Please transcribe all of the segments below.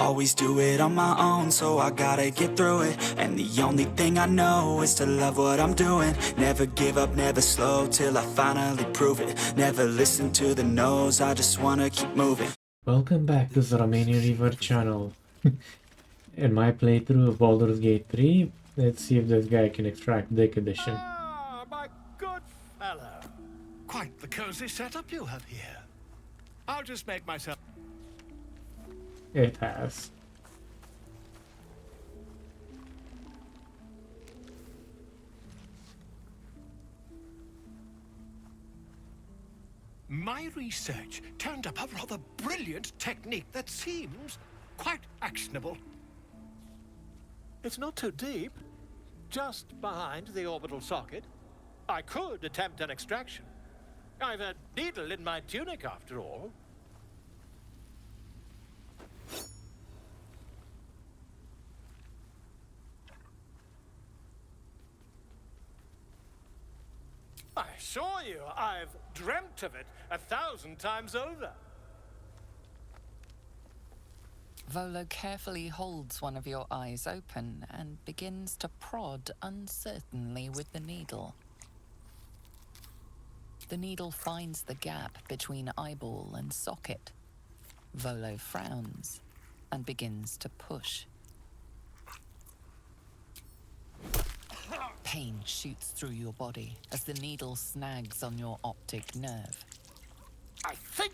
always do it on my own, so I gotta get through it. And the only thing I know is to love what I'm doing. Never give up, never slow, till I finally prove it. Never listen to the no's, I just wanna keep moving. Welcome back to the Romanian Reaver channel. In my playthrough of Baldur's Gate 3, let's see if this guy can extract Dick Edition. Ah, my good fellow. Quite the cozy setup you have here. I'll just make myself... It has. My research turned up a rather brilliant technique that seems quite actionable. It's not too deep, just behind the orbital socket. I could attempt an extraction. I've a needle in my tunic, after all. I assure you, I've dreamt of it 1,000 times over. Volo carefully holds one of your eyes open and begins to prod uncertainly with the needle. The needle finds the gap between eyeball and socket. Volo frowns and begins to push. Pain shoots through your body as the needle snags on your optic nerve. I think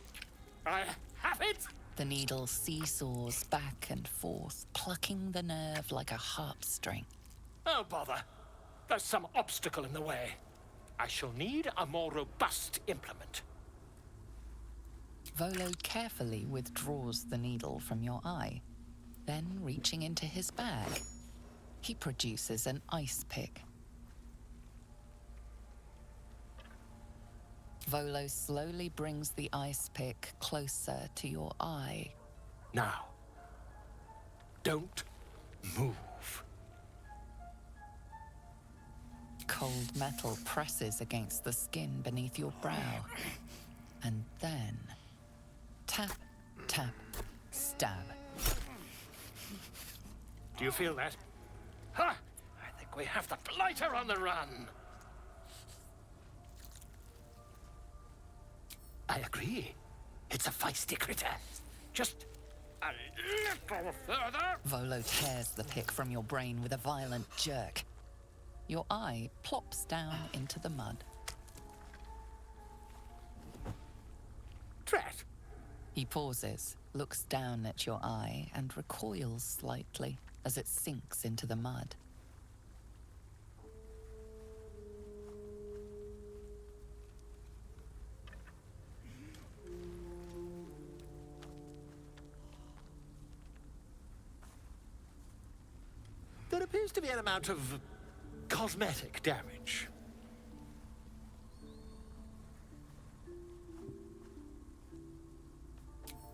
I have it! The needle seesaws back and forth, plucking the nerve like a harp string. Oh, bother. There's some obstacle in the way. I shall need a more robust implement. Volo carefully withdraws the needle from your eye. Then, reaching into his bag, he produces an ice pick. Volo slowly brings the ice pick closer to your eye. Now, don't move. Cold metal presses against the skin beneath your brow. And then, tap, tap, stab. Do you feel that? Ha! I think we have the blighter on the run. I agree. It's a feisty critter. Just a little further. Volo tears the pick from your brain with a violent jerk. Your eye plops down into the mud. Drat. He pauses, looks down at your eye, and recoils slightly as it sinks into the mud. There appears to be an amount of cosmetic damage.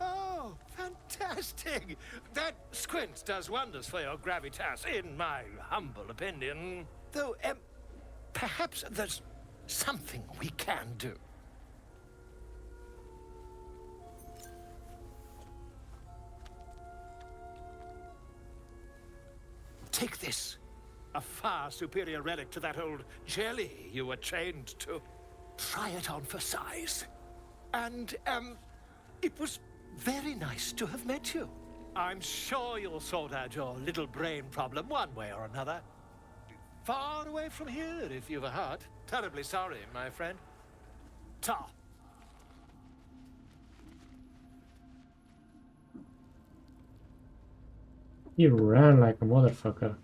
Oh, fantastic! That squint does wonders for your gravitas, in my humble opinion. Though, perhaps there's something we can do. Take this. A far superior relic to that old jelly you were chained to. Try it on for size. And, it was very nice to have met you. I'm sure you'll sort out your little brain problem one way or another. Far away from here, if you've a heart. Terribly sorry, my friend. Ta. He ran like a motherfucker.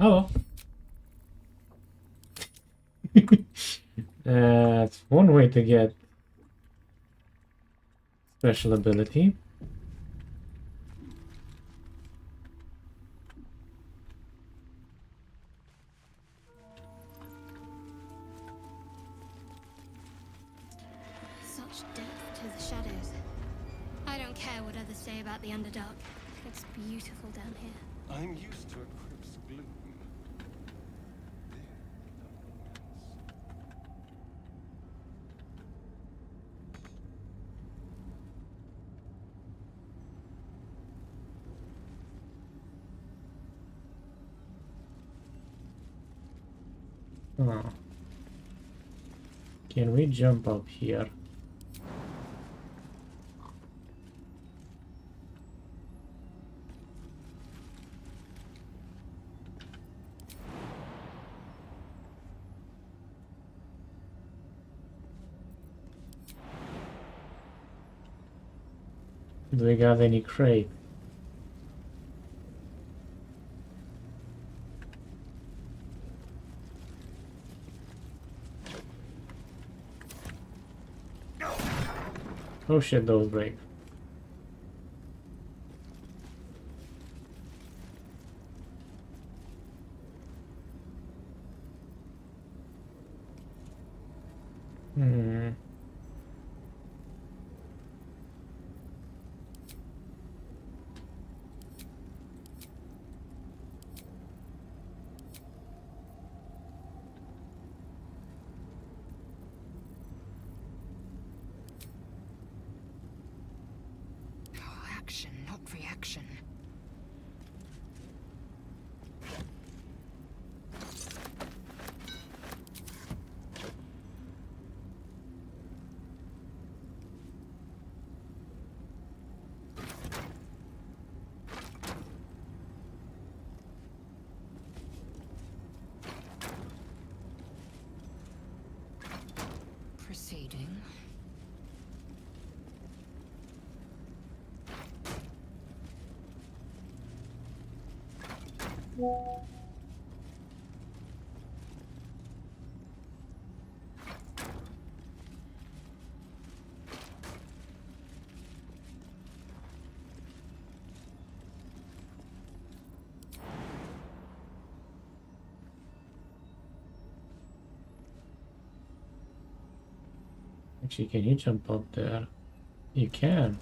Oh. That's one way to get special ability. such depth to the shadows. I don't care what others say about the Underdark. It's beautiful down here. I'm used to a crypt's gloom. Oh. Can we jump up here? Do we got any crate? Oh shit, those break. Hmm. Action, not reaction. Proceeding. Actually, can you jump up there? You can.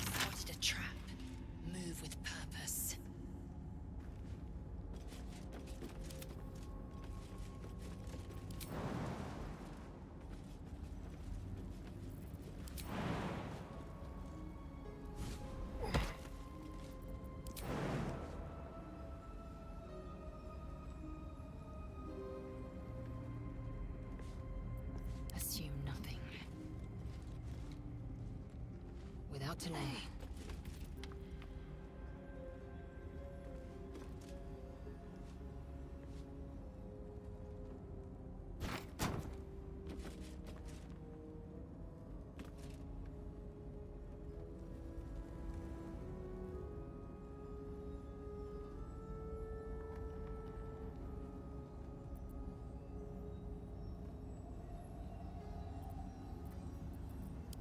Spotted a trap. Move with purpose. Assume nothing. Without delay.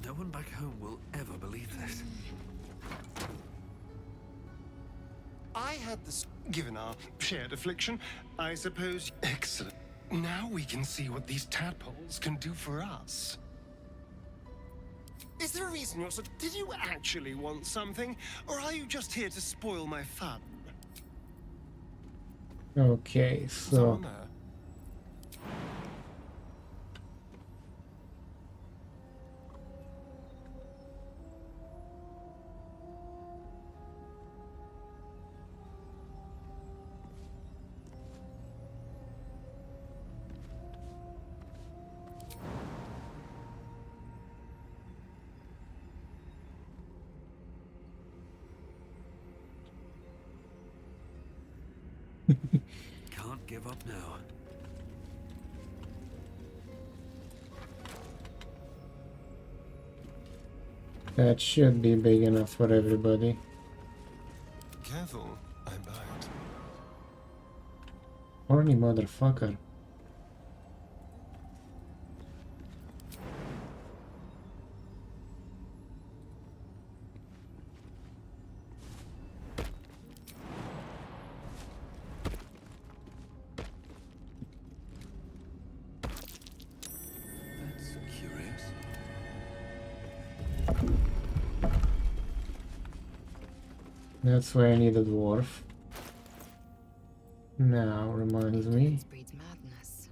No one back home will ever believe this. I had this. Given our shared affliction, I suppose. Excellent. Now we can see what these tadpoles can do for us. Is there a reason you're so... Did you actually want something? Or are you just here to spoil my fun? Okay, so On there. Can't give up now. that should be big enough for everybody. Careful, I'm bite. Horny motherfucker. That's curious. That's why I need a dwarf. Now, reminds me. Breeds madness.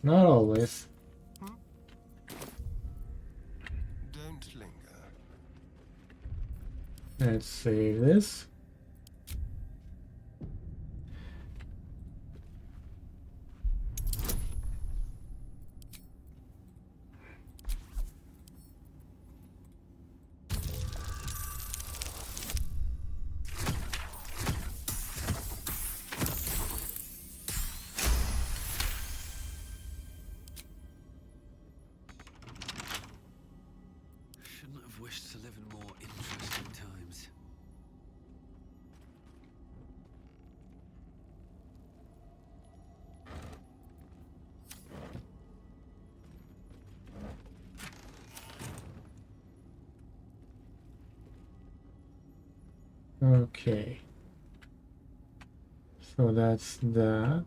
Not always. Don't linger. Let's save this. Shouldn't have wished to live in more interesting times. Okay. So that's that.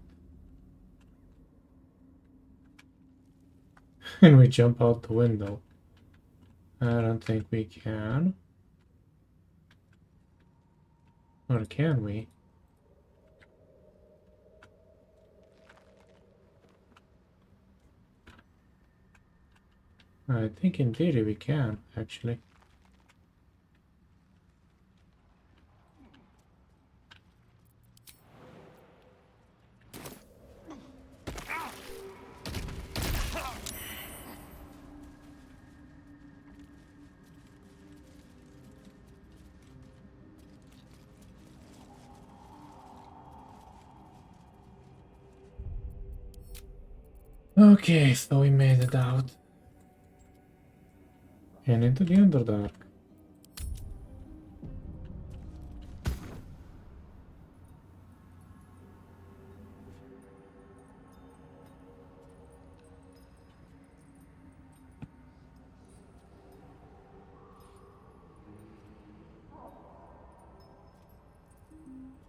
And we jump out the window. I don't think we can. Or can we? I think in theory we can, actually. Okay, so we made it out. And into the Underdark.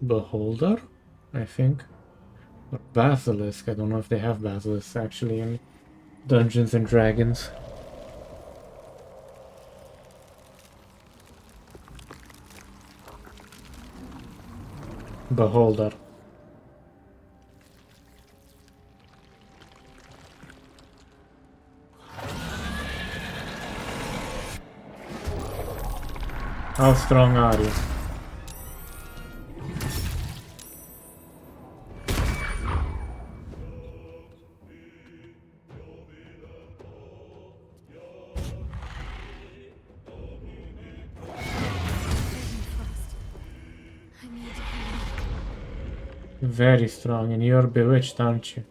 Beholder, I think. Or Basilisk, I don't know if they have Basilisks actually in Dungeons and Dragons. Beholder. How strong are you? I need to hurry. Very strong, and you're bewitched, aren't you?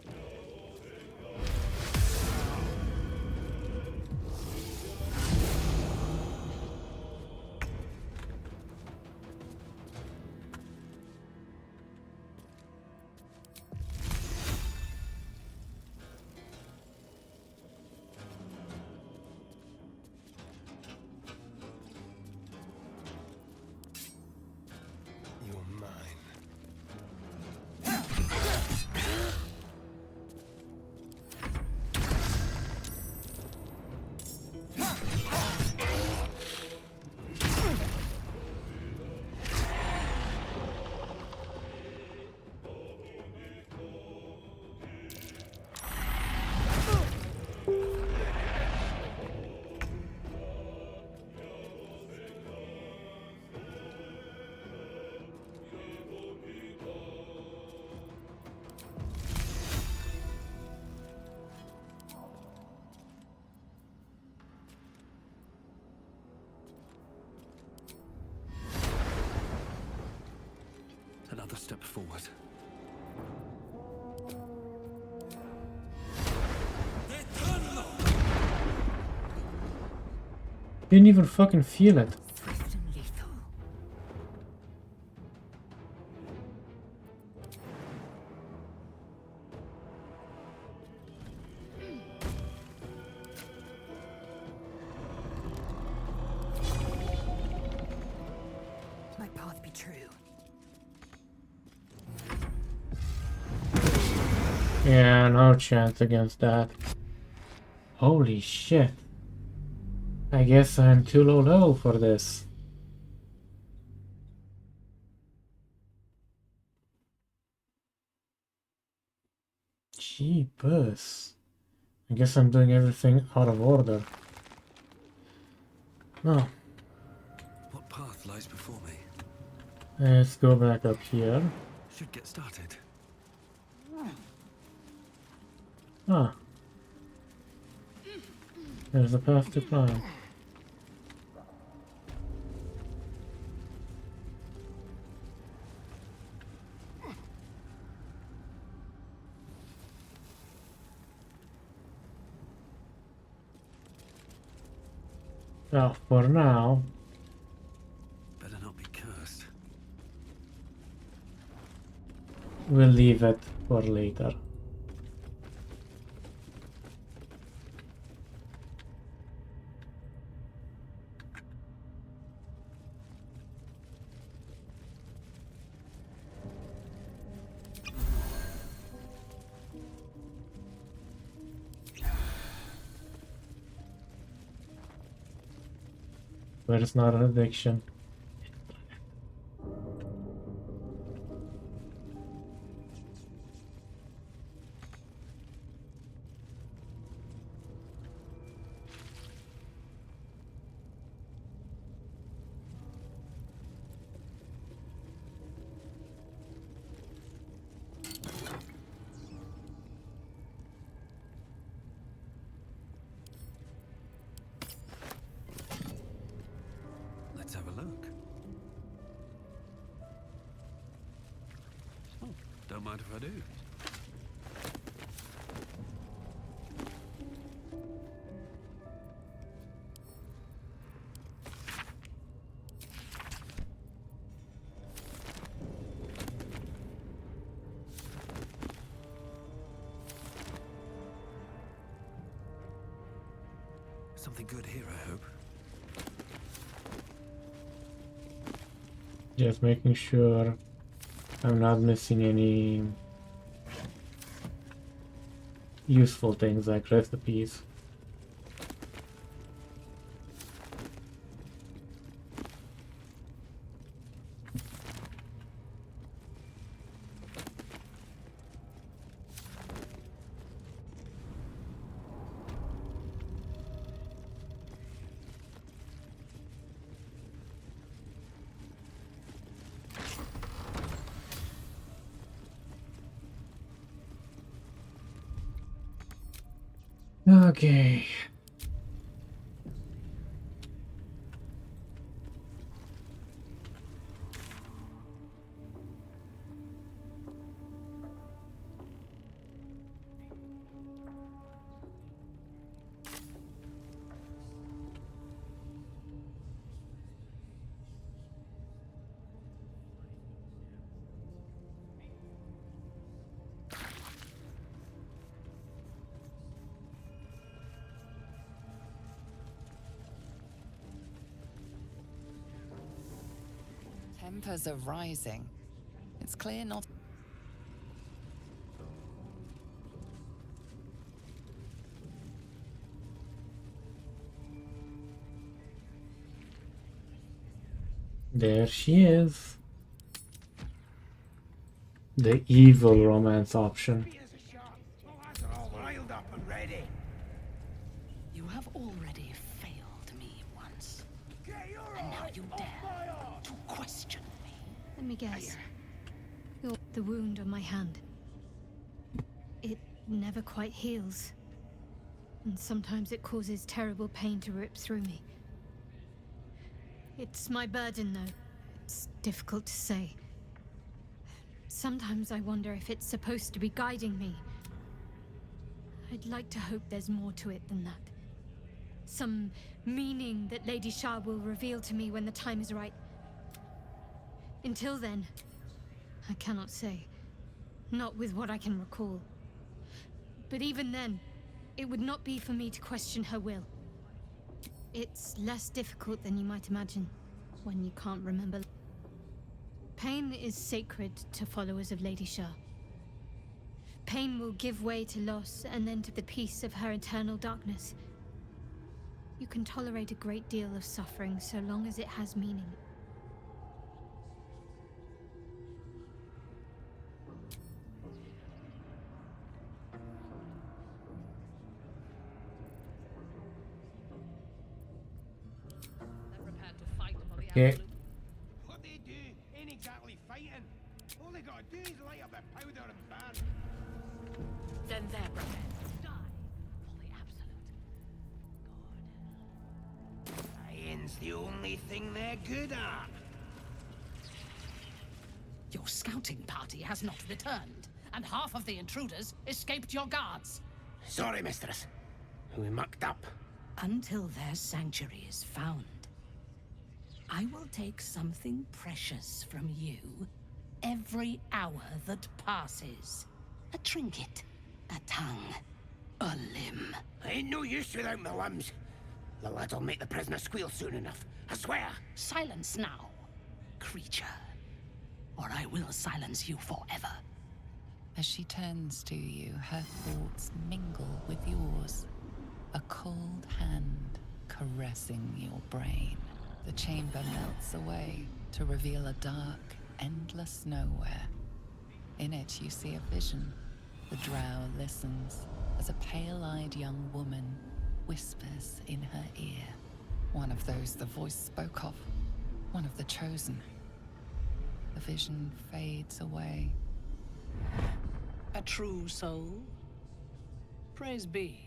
You're mine. Another step forward. Didn't even fucking feel it. Swift and lethal. be true. Yeah, no chance against that. Holy shit. I guess I'm too low level for this. Jeepers. I guess I'm doing everything out of order. Oh, What path lies before me? let's go back up here. Should get started. Ah. There's a path to climb. Well, for now, Better not be cursed. we'll leave it for later. But it's not an addiction. Let's have a look. Oh, don't mind if I do. Something good here, I hope. Just making sure I'm not missing any useful things like recipes. Okay. Tempers are rising. It's clear not. There she is. The evil romance option. You have already failed me once. And now you dare to question me. Let me guess. The wound on my hand. It never quite heals. And sometimes it causes terrible pain to rip through me. It's my burden, though. It's difficult to say. Sometimes I wonder if it's supposed to be guiding me. I'd like to hope there's more to it than that. Some meaning that Lady Shah will reveal to me when the time is right. Until then, I cannot say. Not with what I can recall. But even then, it would not be for me to question her will. It's less difficult than you might imagine when you can't remember. Pain is sacred to followers of Lady Shah. Pain will give way to loss and then to the peace of her eternal darkness. You can tolerate a great deal of suffering so long as it has meaning. Okay. What they do ain't exactly fighting. All they gotta do is light up their powder and burn. Then they're prepared to die for the absolute. Good. Dying's the only thing they're good at. Your scouting party has not returned, and half of the intruders escaped your guards. Sorry, mistress. We mucked up. Until their sanctuary is found, I will take something precious from you every hour that passes. A trinket, a tongue, a limb. Ain't no use without my limbs. The lad'll make the prisoner squeal soon enough. I swear. Silence now, creature, or I will silence you forever. As she turns to you, her thoughts mingle with yours. A cold hand caressing your brain. The chamber melts away to reveal a dark, endless nowhere. In it you see a vision. The drow listens as a pale-eyed young woman whispers in her ear. One of those the voice spoke of. One of the chosen. The vision fades away. A true soul? Praise be.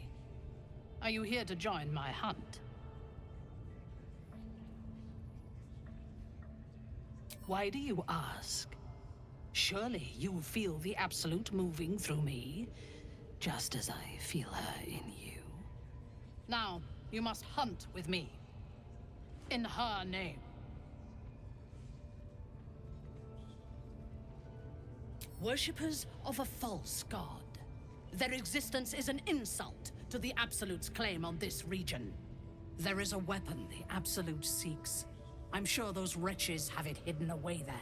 Are you here to join my hunt? Why do you ask? Surely you feel the Absolute moving through me, just as I feel her in you. Now, you must hunt with me. In her name. Worshippers of a false god. Their existence is an insult to the Absolute's claim on this region. There is a weapon the Absolute seeks. I'm sure those wretches have it hidden away there.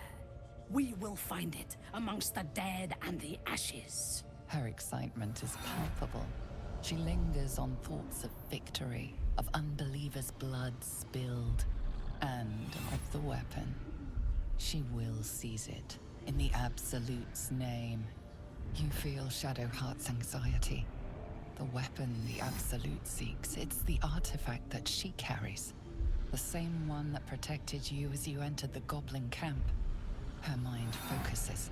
We will find it amongst the dead and the ashes. Her excitement is palpable. She lingers on thoughts of victory, of unbelievers' blood spilled, and of the weapon. She will seize it, in the Absolute's name. You feel Shadowheart's anxiety. The weapon the Absolute seeks, it's the artifact that she carries. The same one that protected you as you entered the goblin camp. Her mind focuses.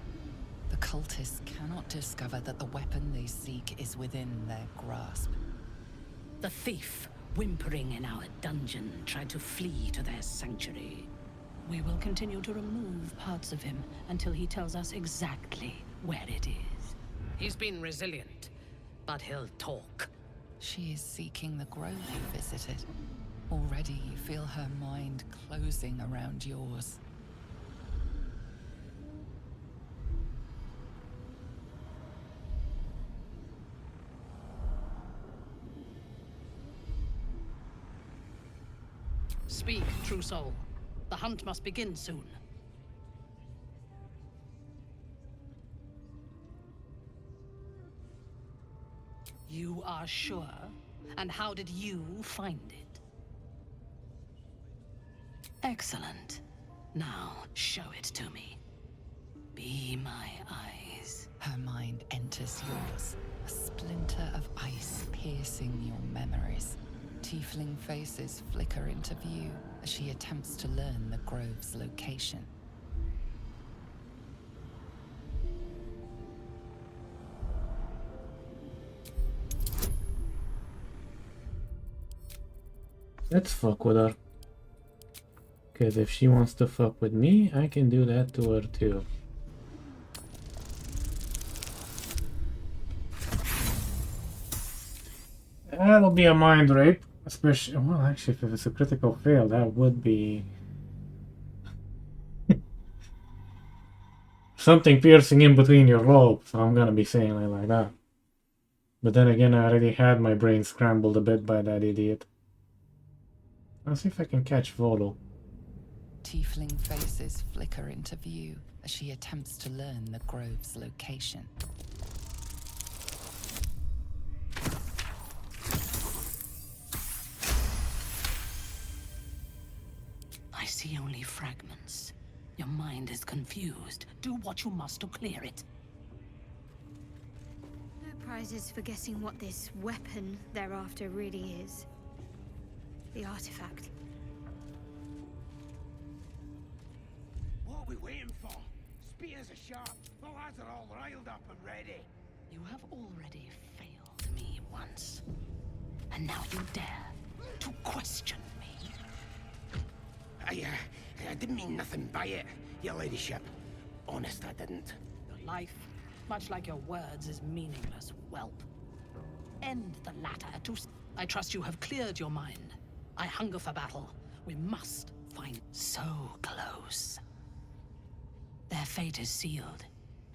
The cultists cannot discover that the weapon they seek is within their grasp. The thief, whimpering in our dungeon, tried to flee to their sanctuary. We will continue to remove parts of him until he tells us exactly where it is. He's been resilient, but he'll talk. She is seeking the grove you visited. Already you feel her mind closing around yours. Speak, true soul. The hunt must begin soon. You are sure? And how did you find it? Excellent. Now, show it to me. Be my eyes. Her mind enters yours, a splinter of ice piercing your memories. Tiefling faces flicker into view as she attempts to learn the grove's location. Let's fuck with her. Because if she wants to fuck with me, I can do that to her too. That'll be a mind rape. Especially, well, actually, if it's a critical fail, that would be something piercing in between your lobes. So I'm gonna be saying it like that. But then again, I already had my brain scrambled a bit by that idiot. Let's see if I can catch Volo. tiefling faces flicker into view as she attempts to learn the grove's location. I see only fragments. Your mind is confused. Do what you must to clear it. No prizes for guessing what this weapon thereafter really is. The artifact. What are we waiting for? Spears are sharp, the lads are all riled up and ready. You have already failed me once. And now you dare to question me. I didn't mean nothing by it, your ladyship. Honest, I didn't. Your life, much like your words, is meaningless, whelp. End the latter I trust you have cleared your mind. I hunger for battle. We must find so close. Their fate is sealed,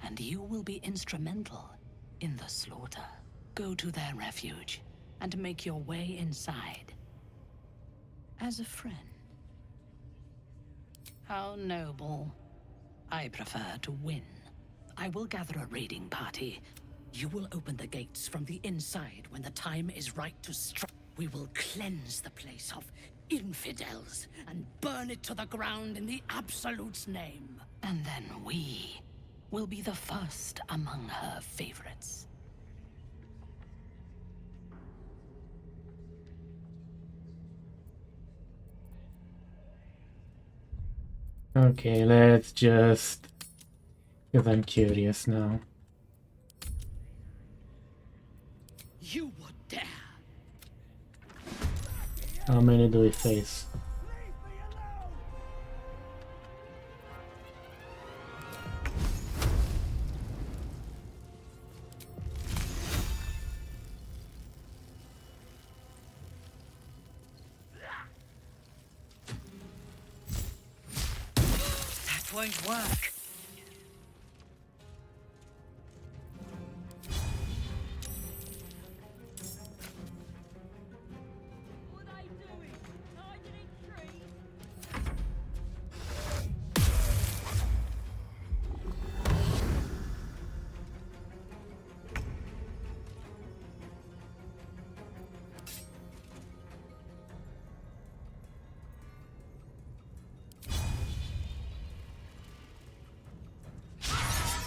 and you will be instrumental in the slaughter. Go to their refuge, and make your way inside. As a friend. How noble. I prefer to win. I will gather a raiding party. You will open the gates from the inside when the time is right to strike. We will cleanse the place of infidels and burn it to the ground in the Absolute's name. And then we will be the first among her favorites. Okay, let's just... because I'm curious now. You would dare. How many do we face? That won't work.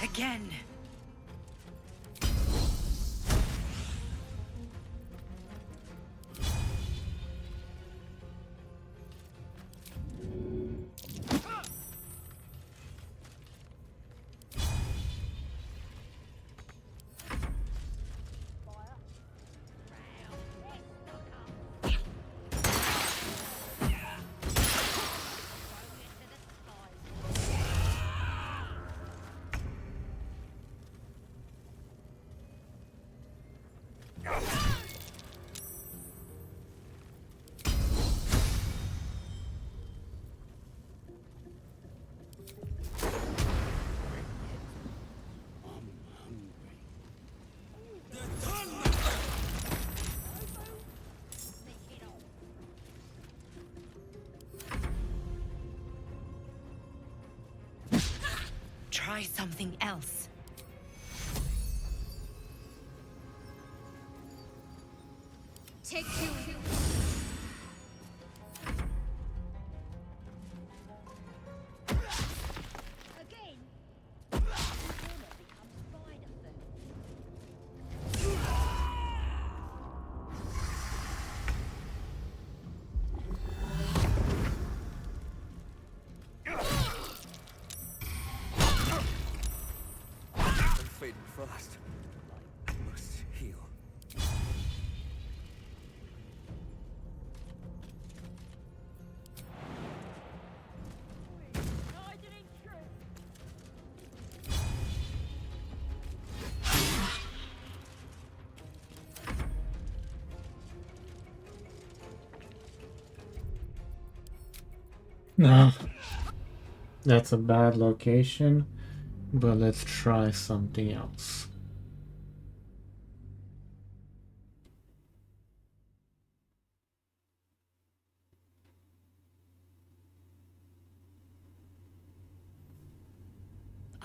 Again. Try something else. Take two. Again. The corner becomes spider food. I'm fading fast. I must heal. No. That's a bad location, but let's try something else.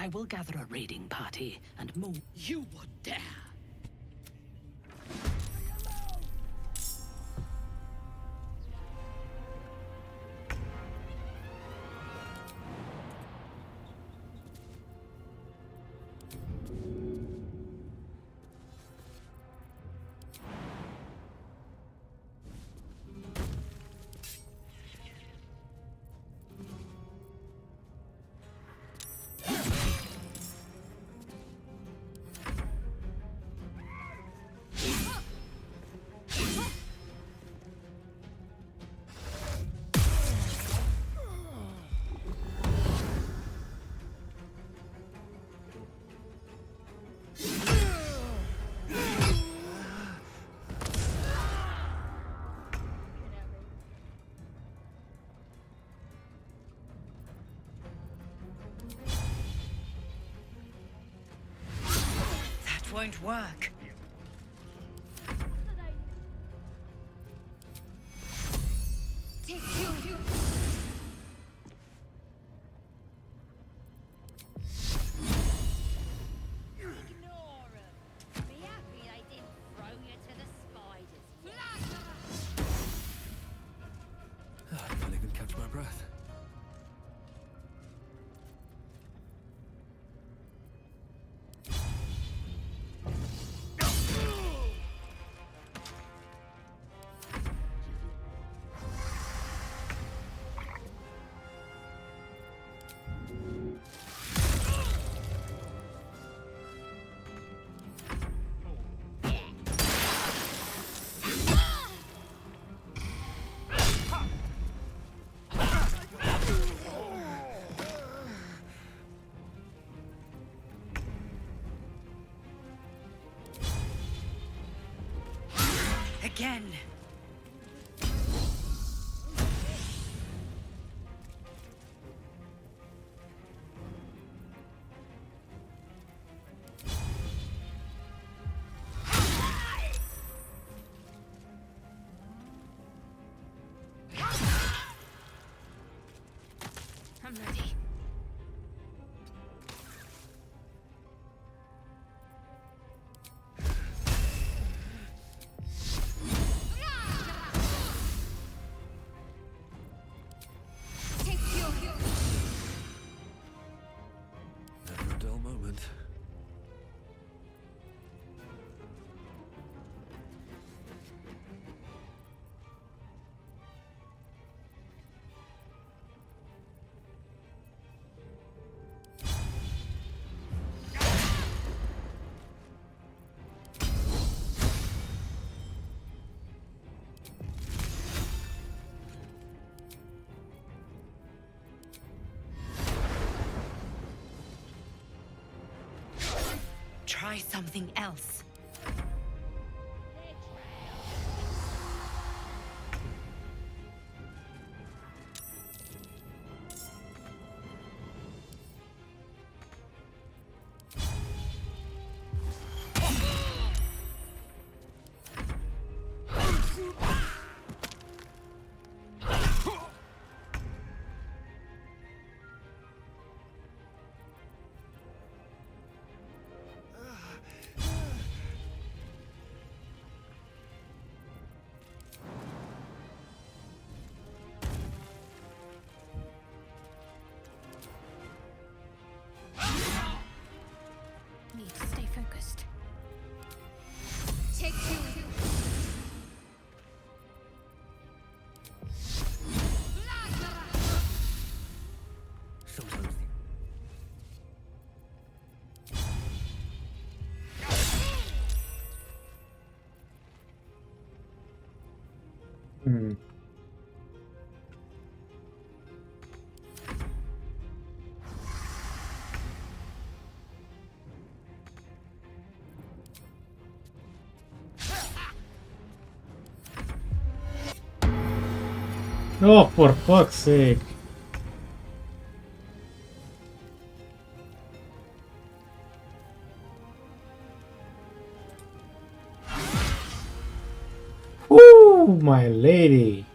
I will gather a raiding party and move. You would dare! Won't work. I can't even catch my breath. Again. I'm ready. Never a dull moment. Try something else. Need to stay focused. Sometimes Hmm. Oh, for fuck's sake. Ooh, my lady.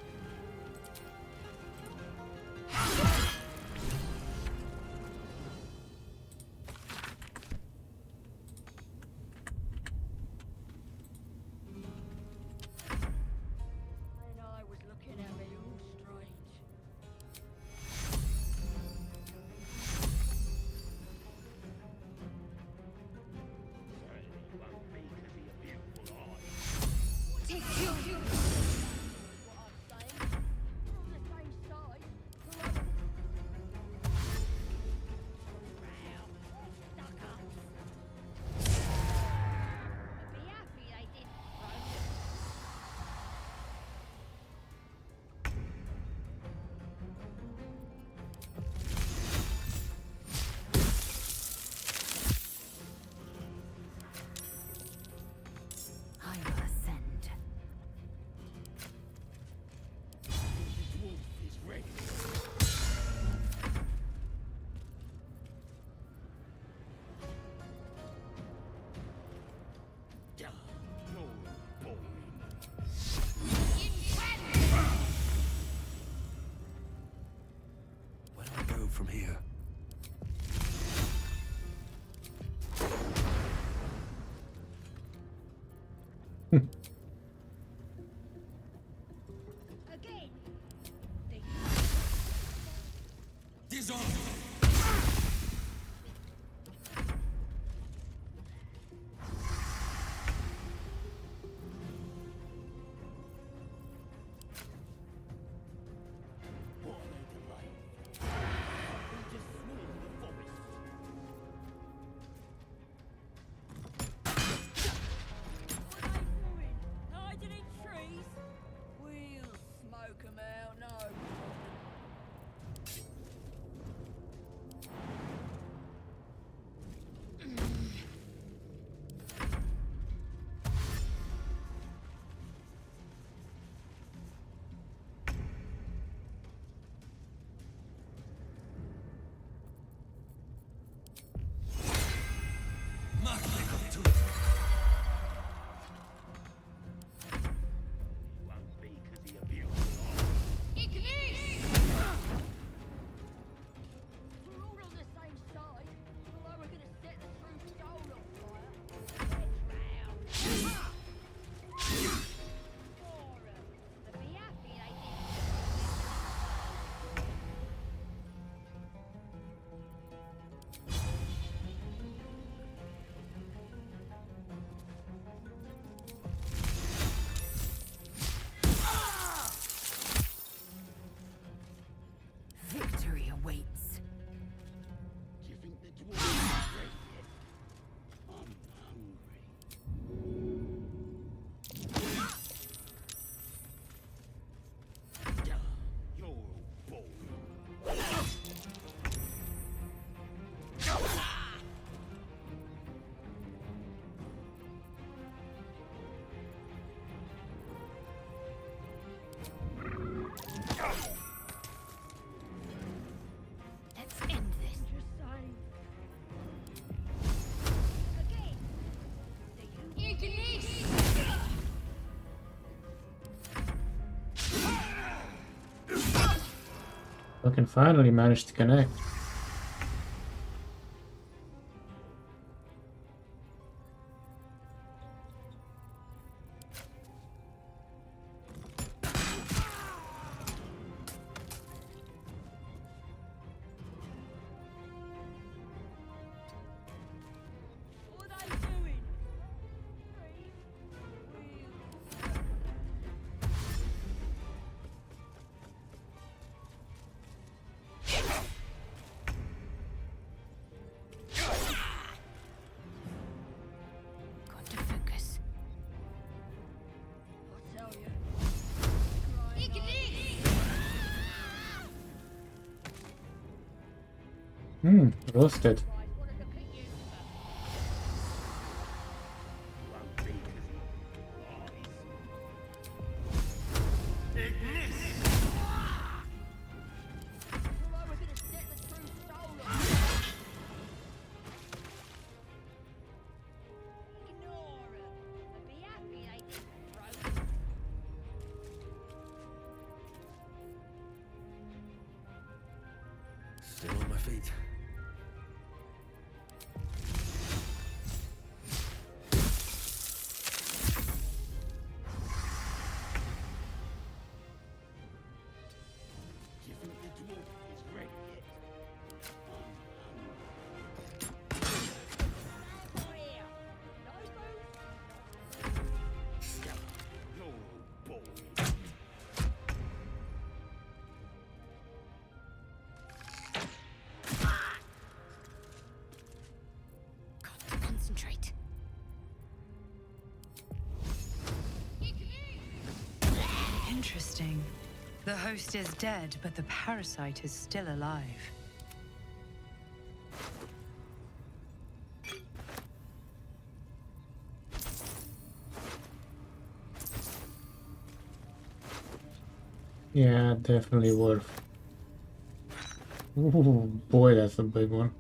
from here. Again. What are they delaying? We just swarm the forest. What are they doing? Hiding in trees? We'll smoke 'em out, no problem. Won't be 'cause he abused We're all on the same side. Although we're gonna set the true soul on fire. Let's round. I'd be happy they Victory awaits. Do you think the dwarves are ready yet? I'm hungry. You're all bored. Let's end this. just say. Again. Fucking finally managed to connect. What are they doing? Got to focus. I tell you. Roasted. Right, what did the pig use? Won't be 'cause Although we're gonna set the true soul on. Ignore 'em. I'd be happy they didn't throw. Still on my feet. Do you think the dwarf is ready yet? Oh, here. No booze. You're all bored. Got to concentrate. Interesting. The host is dead, but the parasite is still alive. Yeah, definitely worth. Ooh, boy, that's a big one.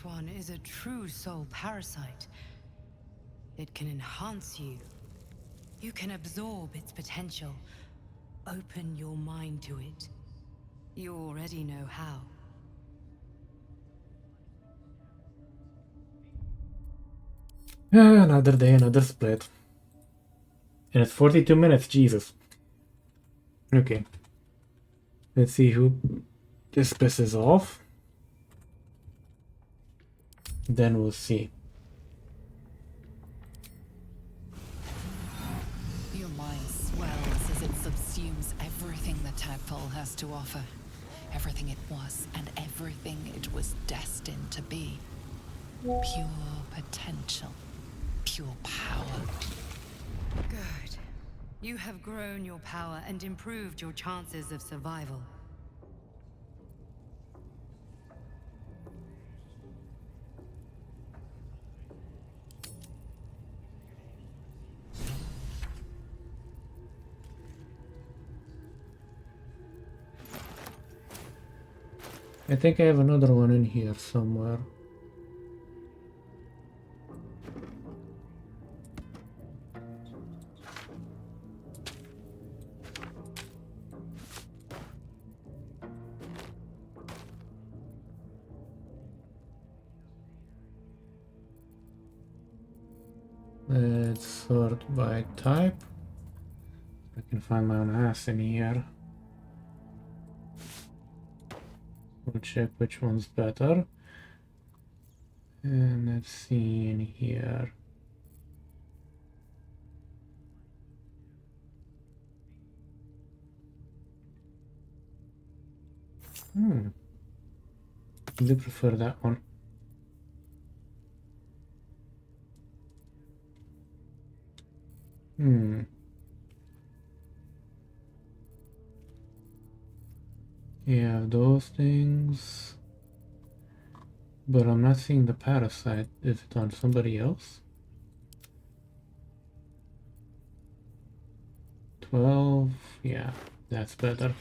one is a true soul parasite. It can enhance you. You can absorb its potential. Open your mind to it. You already know how. Another day, another split. And it's 42 minutes, Jesus. Okay. Let's see who this pisses off. Then we'll see. Your mind swells as it subsumes everything the tadpole has to offer. Everything it was and everything it was destined to be. Pure potential. Pure power. Good. You have grown your power and improved your chances of survival. I think I have another one in here somewhere. Let's sort by type. I can find my own ass in here. We'll check which one's better. And let's see in here. I do prefer that one. Yeah, those things. But I'm not seeing the parasite. Is it on somebody else? 12. Yeah, that's better.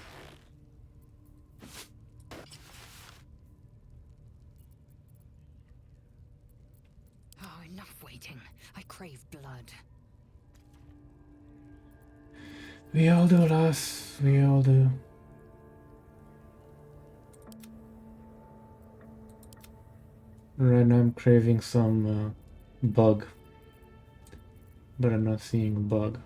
Oh, enough waiting. I crave blood. We all do, lass. We all do. Right now I'm craving some bug. But I'm not seeing a bug.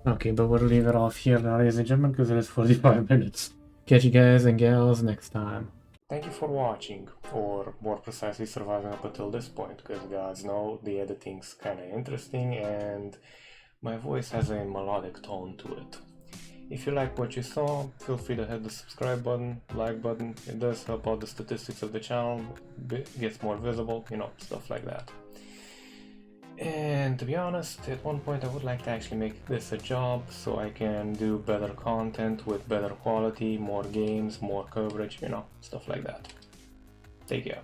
Okay, but we'll leave it off here now, ladies and gentlemen, because it is 45 minutes. Catch you guys and gals next time. Thank you for watching, or more precisely surviving up until this point, because guys know the editing's kinda interesting and my voice has a melodic tone to it. If you like what you saw, feel free to hit the subscribe button, like button. It does help out the statistics of the channel, gets more visible, you know, stuff like that. And to be honest, at one point I would like to actually make this a job so I can do better content with better quality, more games, more coverage, you know, stuff like that. Take care.